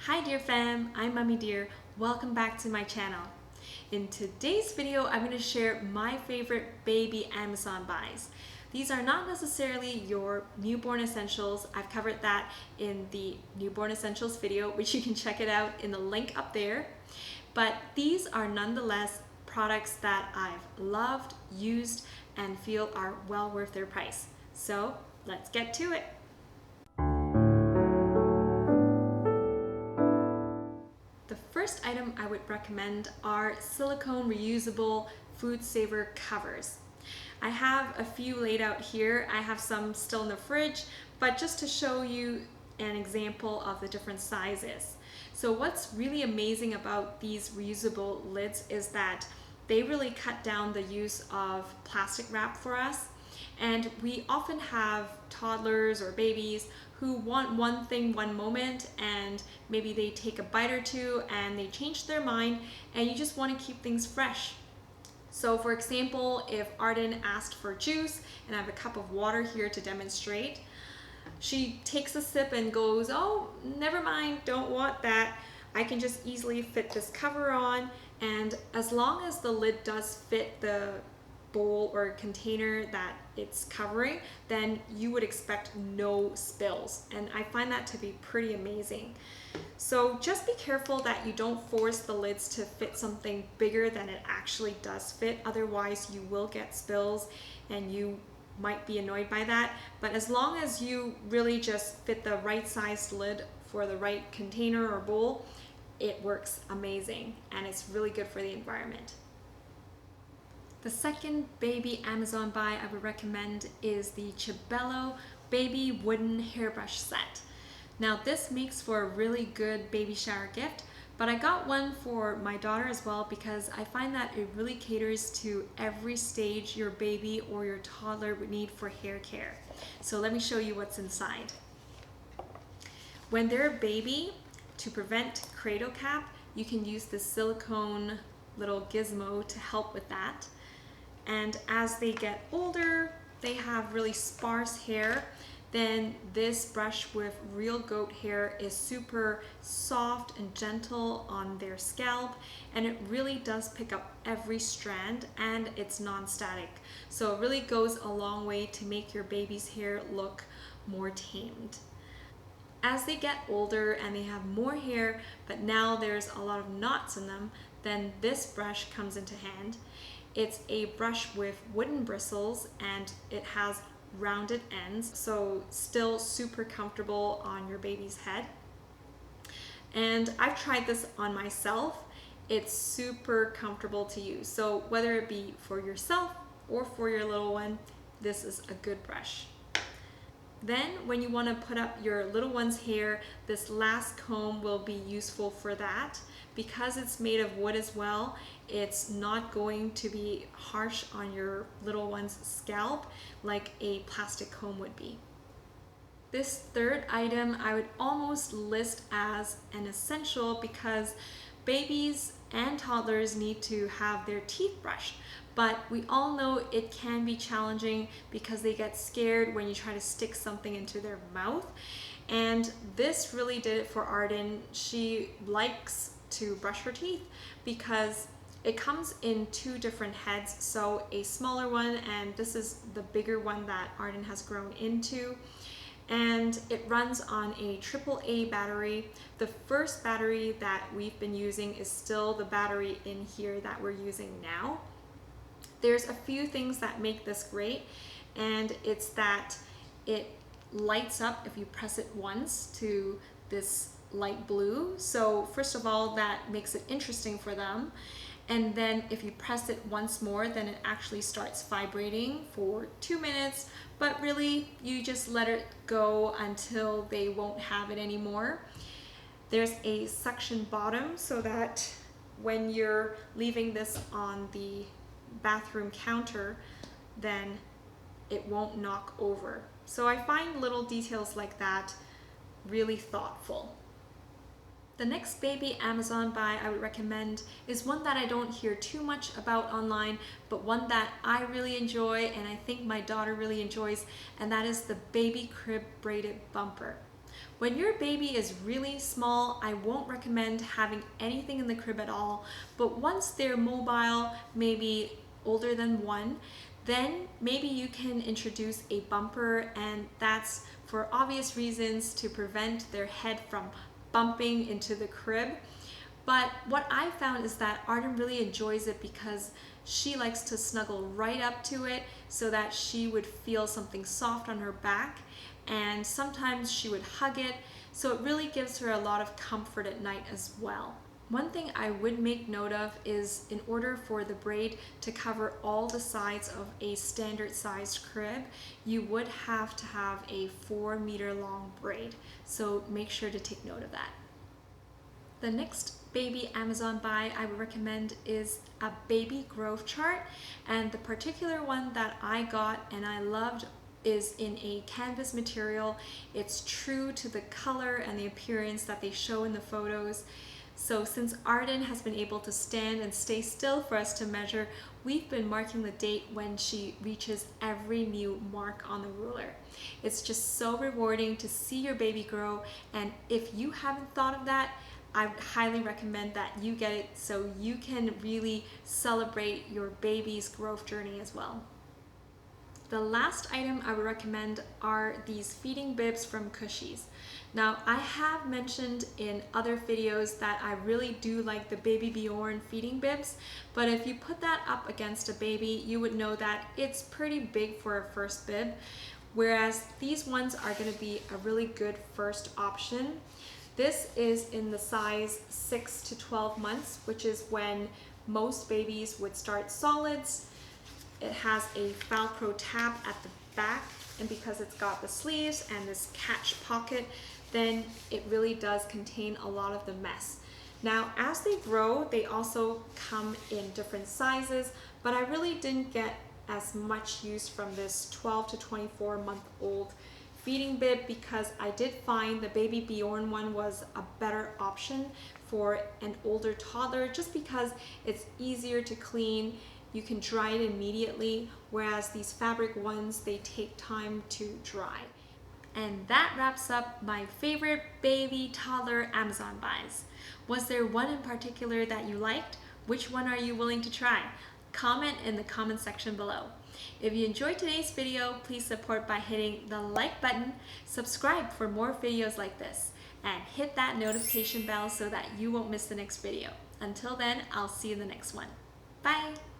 Hi dear fam, I'm Mummy Dear. Welcome back to my channel. In today's video, I'm going to share my favorite baby Amazon buys. These are not necessarily your newborn essentials. I've covered that in the newborn essentials video, which you can check it out in the link up there. But these are nonetheless products that I've loved, used, and feel are well worth their price. So let's get to it. The first item I would recommend are silicone reusable food saver covers. I have a few laid out here. I have some still in the fridge, but just to show you an example of the different sizes. So what's really amazing about these reusable lids is that they really cut down the use of plastic wrap for us. And we often have toddlers or babies who want one thing one moment, and maybe they take a bite or two and they change their mind, and you just want to keep things fresh. So for example, if Arden asked for juice, and I have a cup of water here to demonstrate, she takes a sip and goes, "Oh, never mind, don't want that. I can just easily fit this cover on." And as long as the lid does fit the bowl or container that it's covering, then you would expect no spills. And I find that to be pretty amazing. So just be careful that you don't force the lids to fit something bigger than it actually does fit. Otherwise you will get spills and you might be annoyed by that. But as long as you really just fit the right sized lid for the right container or bowl, it works amazing and it's really good for the environment. The second baby Amazon buy I would recommend is the Chibellow baby wooden hairbrush set. Now this makes for a really good baby shower gift, but I got one for my daughter as well because I find that it really caters to every stage your baby or your toddler would need for hair care. So let me show you what's inside. When they're a baby, to prevent cradle cap, you can use this silicone little gizmo to help with that. And as they get older, they have really sparse hair, then this brush with real goat hair is super soft and gentle on their scalp, and it really does pick up every strand, and it's non-static. So it really goes a long way to make your baby's hair look more tamed. As they get older and they have more hair, but now there's a lot of knots in them, then this brush comes into hand. It's a brush with wooden bristles and it has rounded ends, so still super comfortable on your baby's head. And I've tried this on myself. It's super comfortable to use. So whether it be for yourself or for your little one, this is a good brush. Then when you want to put up your little one's hair, this last comb will be useful for that. Because it's made of wood as well, it's not going to be harsh on your little one's scalp like a plastic comb would be. This third item I would almost list as an essential because babies and toddlers need to have their teeth brushed. But we all know it can be challenging because they get scared when you try to stick something into their mouth. And this really did it for Arden. She likes to brush her teeth because it comes in two different heads. So a smaller one, and this is the bigger one that Arden has grown into. And it runs on a AAA battery. The first battery that we've been using is still the battery in here that we're using now. There's a few things that make this great, and it's that it lights up if you press it once to this light blue. So first of all, that makes it interesting for them. And then if you press it once more, then it actually starts vibrating for 2 minutes, but really you just let it go until they won't have it anymore. There's a suction bottom so that when you're leaving this on the bathroom counter, then it won't knock over. So I find little details like that really thoughtful. The next baby Amazon buy I would recommend is one that I don't hear too much about online, but one that I really enjoy and I think my daughter really enjoys, and that is the baby crib braided bumper. When your baby is really small, I won't recommend having anything in the crib at all, but once they're mobile, maybe older than 1, then maybe you can introduce a bumper, and that's for obvious reasons to prevent their head from bumping into the crib. But what I found is that Arden really enjoys it because she likes to snuggle right up to it so that she would feel something soft on her back, and sometimes she would hug it, so it really gives her a lot of comfort at night as well. One thing I would make note of is in order for the braid to cover all the sides of a standard sized crib, you would have to have a 4-meter long braid, so make sure to take note of that. The next baby Amazon buy I would recommend is a baby growth chart, and the particular one that I got and I loved is in a canvas material. It's true to the color and the appearance that they show in the photos. So since Arden has been able to stand and stay still for us to measure, we've been marking the date when she reaches every new mark on the ruler. It's just so rewarding to see your baby grow, and if you haven't thought of that, I would highly recommend that you get it so you can really celebrate your baby's growth journey as well. The last item I would recommend are these feeding bibs from Kushies. Now, I have mentioned in other videos that I really do like the Baby Bjorn feeding bibs, but if you put that up against a baby, you would know that it's pretty big for a first bib, whereas these ones are going to be a really good first option. This is in the size 6 to 12 months, which is when most babies would start solids. It has a Velcro tab at the back, and because it's got the sleeves and this catch pocket, then it really does contain a lot of the mess. Now, as they grow, they also come in different sizes, but I really didn't get as much use from this 12 to 24 month old feeding bib because I did find the Baby Bjorn one was a better option for an older toddler, just because it's easier to clean. You can dry it immediately, whereas these fabric ones, they take time to dry. And that wraps up my favorite baby toddler Amazon buys. Was there one in particular that you liked? Which one are you willing to try? Comment in the comment section below. If you enjoyed today's video, please support by hitting the like button, subscribe for more videos like this, and hit that notification bell so that you won't miss the next video. Until then, I'll see you in the next one. Bye!